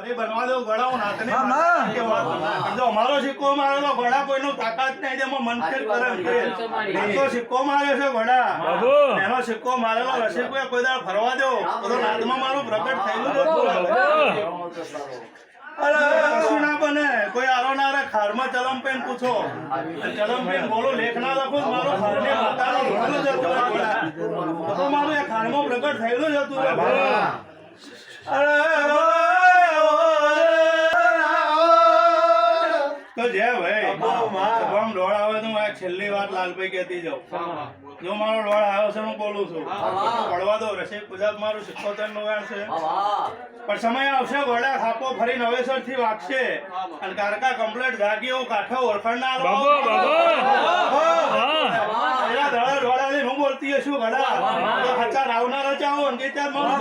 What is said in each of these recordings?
અરે બનવા દો ગળાઓ નાખને જો અમારો સિક્કો મારેલો ગળા કોઈનું તાકાત નહીં જેમાં મનફેર કરે તો સિક્કો મારે છે ગળા એનો સિક્કો મારેલો રસી કોઈ દાળ ફરવા દો તો નાદમાં મારું પ્રગટ થયેલું અરે કશું ના બને કોઈ આરો ના રે ખારમાં ચલમ પેન પૂછો ચલમ પેન બોલો લેખ ના લખો મારો ખારને માતાનો ઘણું જતું તો મારું એ ખારમાં પ્રગટ થયેલું જ હતું અરે તો જે ભાઈ સભામ ડોળ આવે તો હું છેલ્લી વાત લાલભાઈ કહેતી જાઉં જો મારો ડોળ આવ્યો છે હું બોલું છું પડવા દો રસિક ગુજરાત મારું 77 નું વેણ છે પણ સમય આવશે ઘોડા ખાપો ફરી નવેસર થી વાગશે અને કારકા કમ્પ્લેટ જાગી હું કાઠો ઓળખાણ ના હું બોલતી હશું ઘડા ખર્ચા રાવના રચાવો અને કે ત્યાં મારું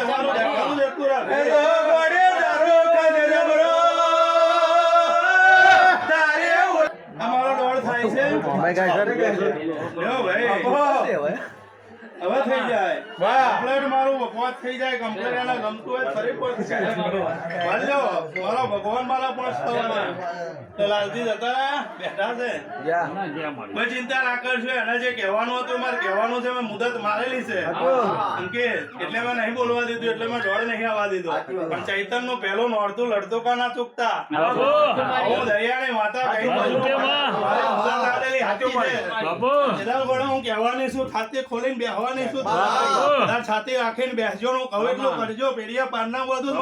તમારું દેખાડું દેખતું રાખે અમારો ડોળ થાય છે હવે થઈ જાય કમ્પ્લેટ મારું બકવાસ થઈ જાય કમ્પ્લેટ એના ગમતું હોય ફરી મારો ભગવાન મારા પણ તો લાલજી જતા બેઠા છે કોઈ ચિંતા ના કરશો એને જે કહેવાનું હતું મારે કહેવાનું છે મેં મુદત મારેલી છે અંકિત એટલે મેં નહીં બોલવા દીધું એટલે મેં ડોળ નહીં આવવા દીધો પણ ચૈતન નું પહેલું નોરતું લડતું કા ના ચૂકતા હું દરિયાની માતા કહી દઉં હું કહેવાની છું ખાતે ખોલીને બેહવાની છું છાતી રાખીને બેસજો હું કહું એટલું કરજો પેઢિયા પારના બધું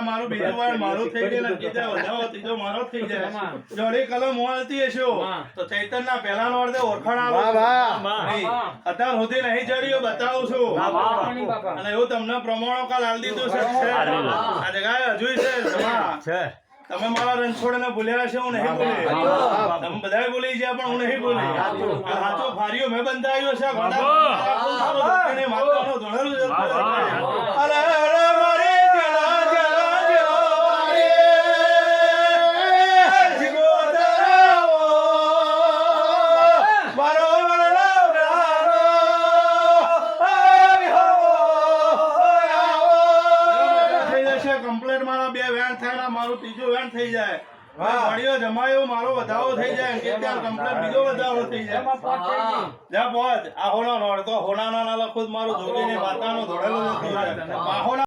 મારું બીજું વાર મારું થઈ ગયું ત્રીજો મારો થઈ જાય જોડી કલમ મળતી હશો તો ચૈતન ના પહેલા નો અર્ધે ઓળખાણ અત્યાર સુધી નહીં જડ્યો બતાવું છું અને એવું તમને પ્રમાણો કાલ આલી દીધું છે આ જગ્યાએ હજુ છે તમે મારા રણછોડ ને ભૂલ્યા છે હું નહીં ભૂલી તમે બધા ભૂલી ગયા પણ હું નહીં ભૂલી સાચો ફારીઓ મેં બંધાયો છે મારું ત્રીજો વેણ થઈ જાય વડીઓ જમાયો મારો વધાવો થઈ જાય કે ત્યાં કમ્પ્લેટ બીજો વધાવો થઈ જાય જા પહોંચ આ હોના નોડ તો હોના ના લખુદ મારું જોગીને વાતાનો ધોળેલો નથી આહો